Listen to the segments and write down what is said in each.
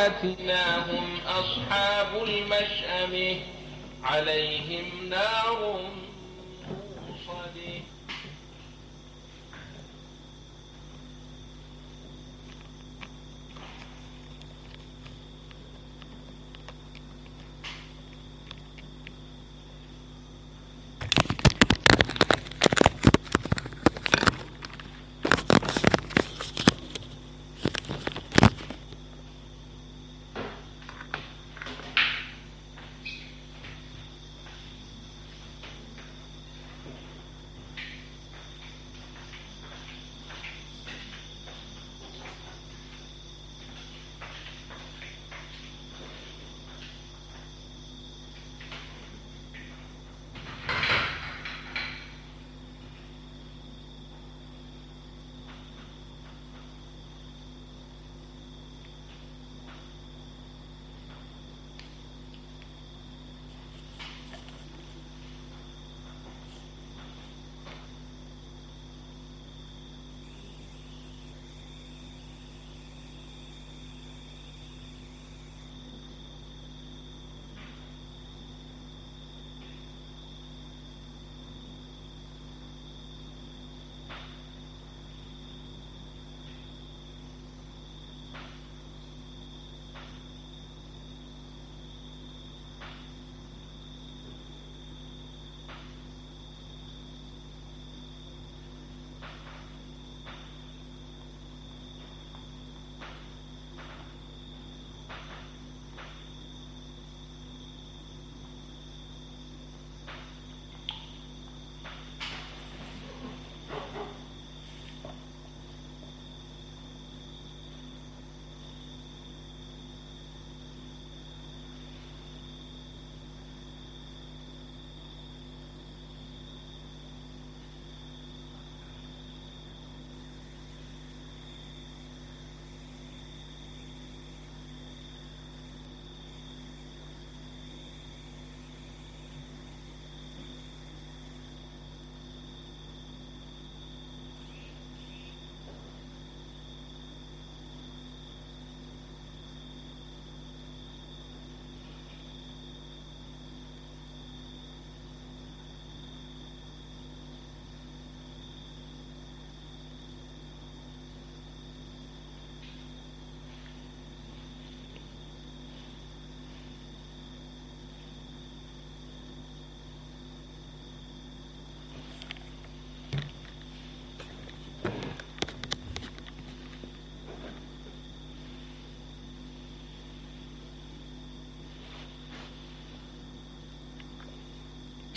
هم أصحاب المشأمة عليهم نار موصد.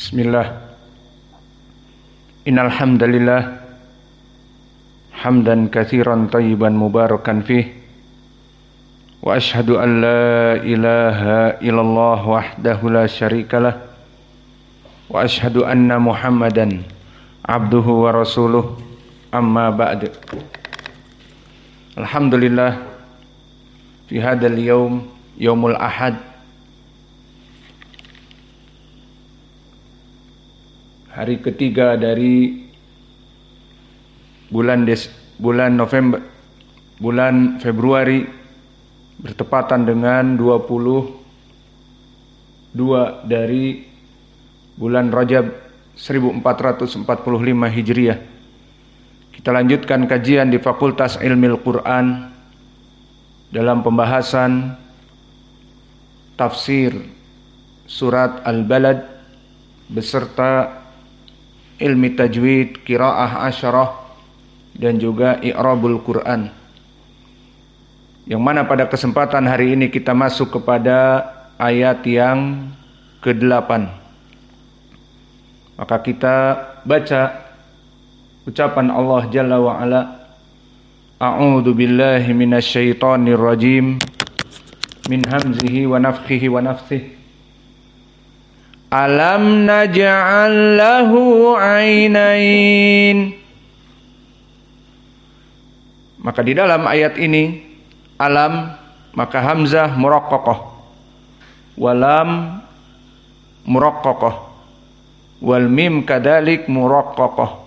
Bismillah. Innal hamdalillah hamdan katsiran thayyiban mubarakan fih wa asyhadu an la ilaha illallah wahdahu la syarikalah wa asyhadu anna Muhammadan abduhu wa rasuluh amma ba'd. Alhamdulillah fi hadzal yaum yaumul ahad, hari ketiga dari bulan Februari, bertepatan dengan 22 dari bulan Rajab 1445 Hijriah. Kita lanjutkan kajian di Fakultas Ilmil Quran dalam pembahasan tafsir surat Al-Balad beserta ilmi tajwid, qiraah asyarah, dan juga i'rabul Quran. Yang mana pada kesempatan hari ini kita masuk kepada ayat yang ke-8. Maka kita baca ucapan Allah Jalla wa Ala, A'udzu billahi minasyaitonir rajim min hamzihi wa nafthihi wa nafthihi. Alam naj'al lahu 'ainain. Maka di dalam ayat ini alam, maka hamzah muraqqaqah, walam muraqqaqah, wal mim kadzalik muraqqaqah.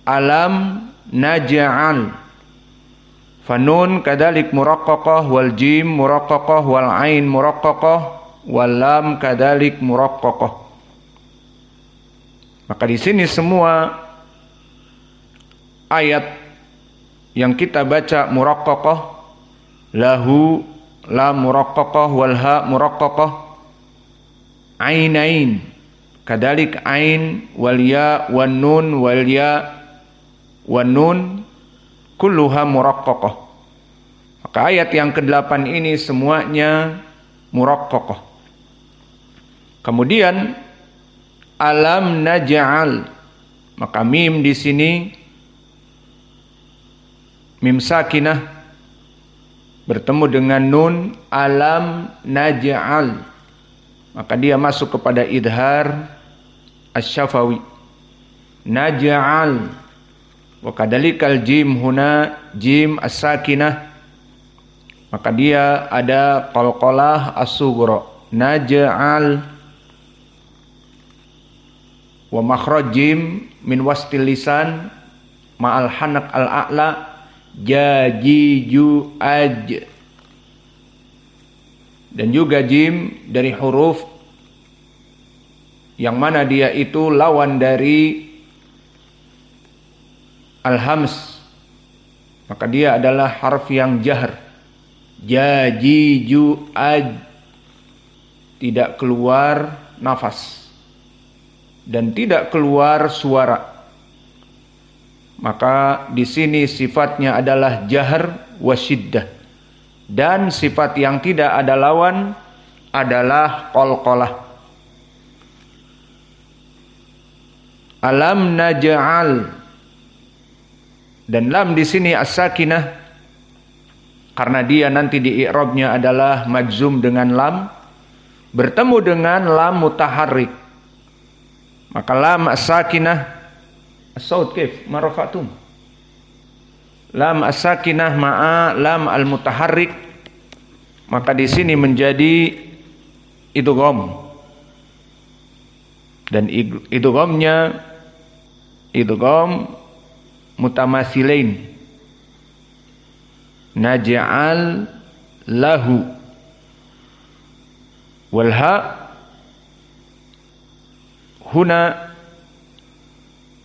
Alam naj'al, Fanun kadalik muraqqaqah, wal jim muraqqaqah, wal ain muraqqaqah, wal lam kadalik muraqqaqah. Maka di sini semua ayat yang kita baca muraqqaqah, lahu lam muraqqaqah, wal ha muraqqaqah, ainain kadalik ain, wal ya wan nun, wal ya wan nun kulluha muraqqaqah. Maka ayat yang ke-8 ini semuanya muraqqaqah. Kemudian alam naj'al, maka mim di sini mim sakinah bertemu dengan nun, alam naj'al, maka dia masuk kepada idhar asy-syafawi. Naj'al wa kadalikal jim huna jim as-sakinah, maka dia ada qalqalah as-sughra. Naj'al wa makhraj jim min wastil lisan ma'al hanak al-a'la jajiju aj, dan juga jim dari huruf yang mana dia itu lawan dari al-hams, maka dia adalah harf yang jahr. Jajiju aj, tidak keluar nafas dan tidak keluar suara. Maka di sini sifatnya adalah jahr wa syiddah, dan sifat yang tidak ada lawan adalah qalqalah. Alam naj'al, dan lam di sini as-sakinah karena dia nanti di i'rabnya adalah majzum dengan lam bertemu dengan lam mutaharrik. Maka lam as-sakinah as-saut kif marafatum, lam as-sakinah ma'a lam al-mutaharrik, maka di sini menjadi idgham, dan idghamnya idgham mutamathilain. Naj'al lahu, wal ha huna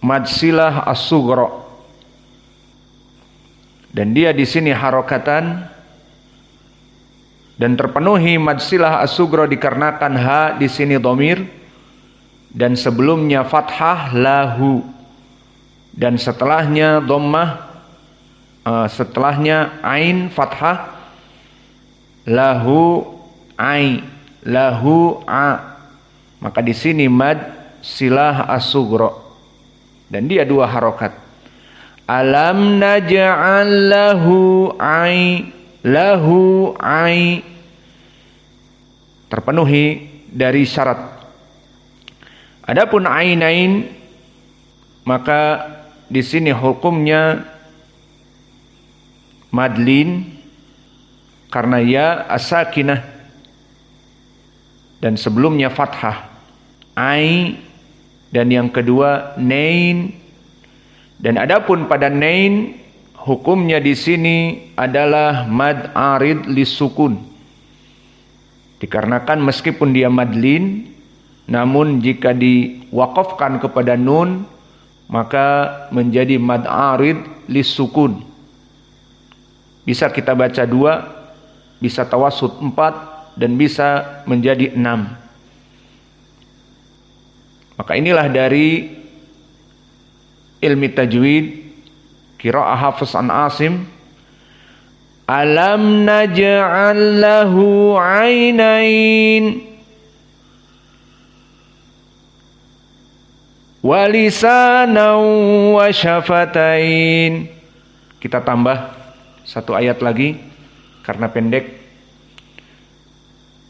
madsilah as-sughra, dan dia di sini harokatan dan terpenuhi madsilah as-sughra dikarenakan ha di sini dhamir dan sebelumnya fathah lahu, dan setelahnya dhammah, setelahnya ain fathah, lahu ai, lahu a, maka di sini mad silah as-sughra, dan dia dua harokat. Alam naj'al lahu ai, lahu ai, terpenuhi dari syarat. Adapun ainain, maka di sini hukumnya madlin karena ya as-sakinah dan sebelumnya fathah. Ai, dan yang kedua nain, dan adapun pada nain hukumnya di sini adalah mad arid lisukun, dikarenakan meskipun dia madlin namun jika diwaqafkan kepada nun maka menjadi mad arid lisukun. Bisa kita baca 2, bisa tawassut 4, dan bisa menjadi 6. Maka inilah dari ilmi tajwid qiraah Hafiz an Asim. Alam naj'al lahu ainain wa lisanan wa syafatain. Kita tambah satu ayat lagi karena pendek.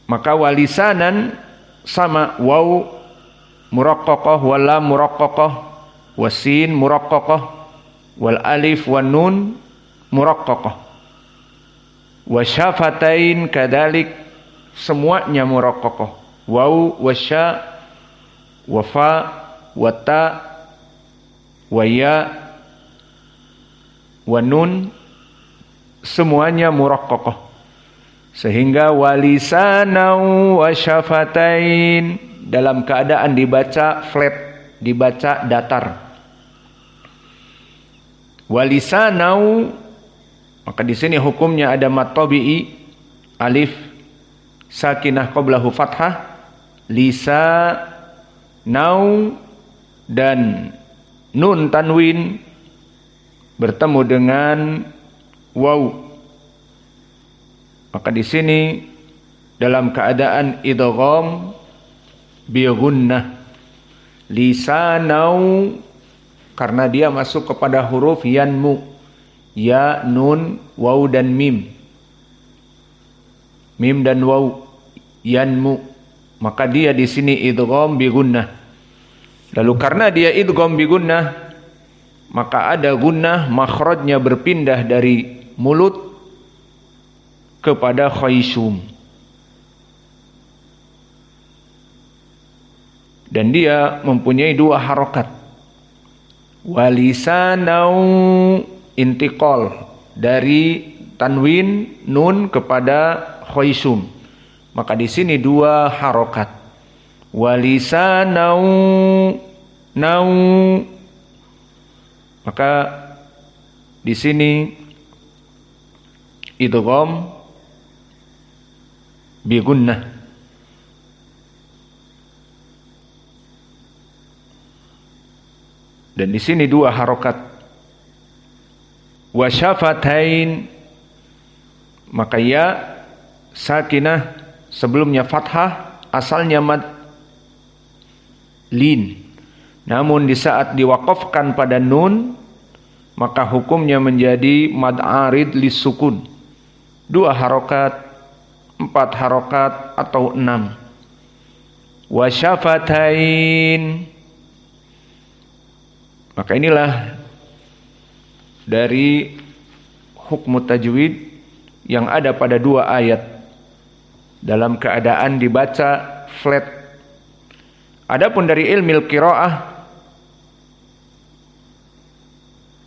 Maka walisanan sama waw muraqqaqah, wal lam muraqqaqah, wasin muraqqaqah, wal alif wan nun muraqqaqah, wasyafatain kadalik, semuanya muraqqaqah. Waw wasya wafa wata waya wanun semuanya muraqqaqah. Sehingga walisanau wa syafatain dalam keadaan dibaca flat, dibaca datar. Walisanau, maka di sini hukumnya ada mad tabi'i, alif sakinah qablahu fathah, lisa nau, dan nun tanwin bertemu dengan waw. Maka di sini dalam keadaan idgham bi gunnah, lisanau, karena dia masuk kepada huruf yanmu, ya, nun, waw dan mim. Mim dan waw, yanmu. Maka dia di sini idgham bi gunnah. Lalu karena dia idgham bi gunnah, maka ada gunnah, makhrajnya berpindah dari mulut kepada khaysum. Dan dia mempunyai dua harokat. Walisanau, intiqal dari tanwin nun kepada khaysum. Maka di sini dua harokat. Walisanau, nau. Maka di sini idgham bi gunnah. Dan di sini dua harokat. Wa syafatain, maka ya sakinah sebelumnya fathah, asalnya mad lin. Namun di saat diwaqafkan pada nun, maka hukumnya menjadi mad arid lisukun. Dua harokat, 4 harokat atau 6. Wa syafatain, maka inilah dari hukum tajwid yang ada pada dua ayat dalam keadaan dibaca flat. Adapun dari ilmil qiraah,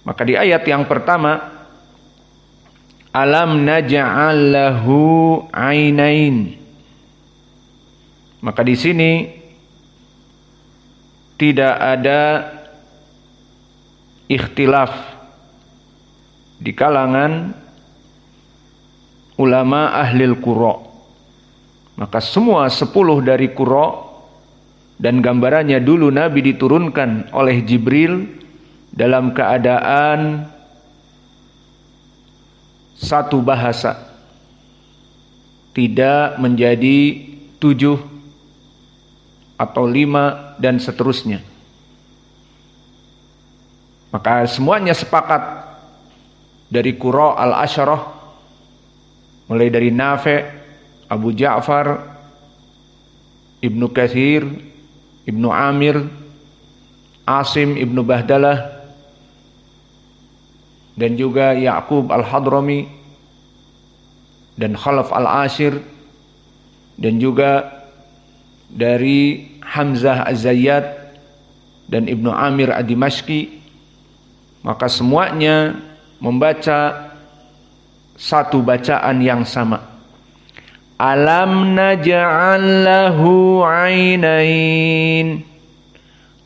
maka di ayat yang pertama, alam naj'al lahu ainain, maka di sini tidak ada ikhtilaf di kalangan ulama ahlil qura. Maka semua 10 dari qura, dan gambarannya dulu Nabi diturunkan oleh Jibril dalam keadaan satu bahasa, tidak menjadi 7 atau 5 dan seterusnya. Maka semuanya sepakat dari qura al-asyarah, mulai dari Nafi', Abu Ja'far, Ibnu Katsir, Ibnu Amir, Asim Ibnu Bahdalah, dan juga Ya'qub al-Hadrami, dan Khalaf al-Ashir, dan juga dari Hamzah az-Zayyat dan Ibnu Amir ad-Dimashqi. Maka semuanya membaca satu bacaan yang sama. Alam naj'al lahu ainain.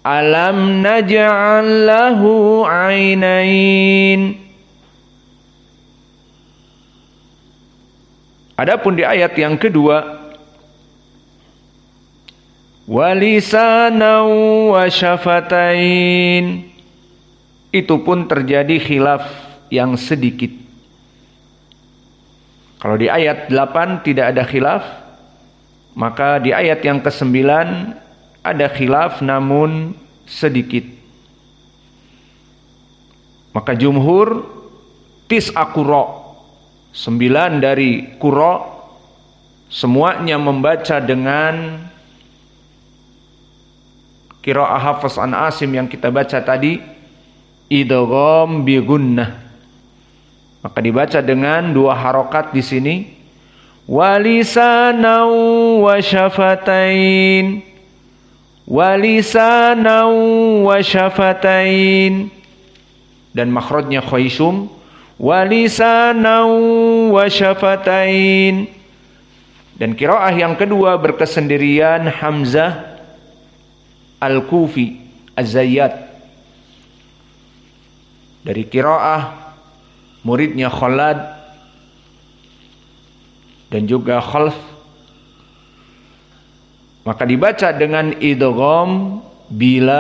Alam naj'al lahu ainain. Adapun di ayat yang kedua, walisanan wa syafatain, itu pun terjadi khilaf yang sedikit. Kalau di ayat 8 tidak ada khilaf, maka di ayat yang ke-9 ada khilaf namun sedikit. Maka jumhur tis'a qura, 9 dari qura, semuanya membaca dengan qiraah Hafs an Asim yang kita baca tadi, idgham bi gunnah. Maka dibaca dengan 2 harokat di sini, walisanau wa syafatain, walisanau wa syafatain, dan makhrajnya khaysum, wa lisanan wa syafatain. Dan qiraah yang kedua berkesendirian Hamzah Al-Kufi Az-Zayyat dari qiraah muridnya Khalad dan juga Khalf, maka dibaca dengan idgham bila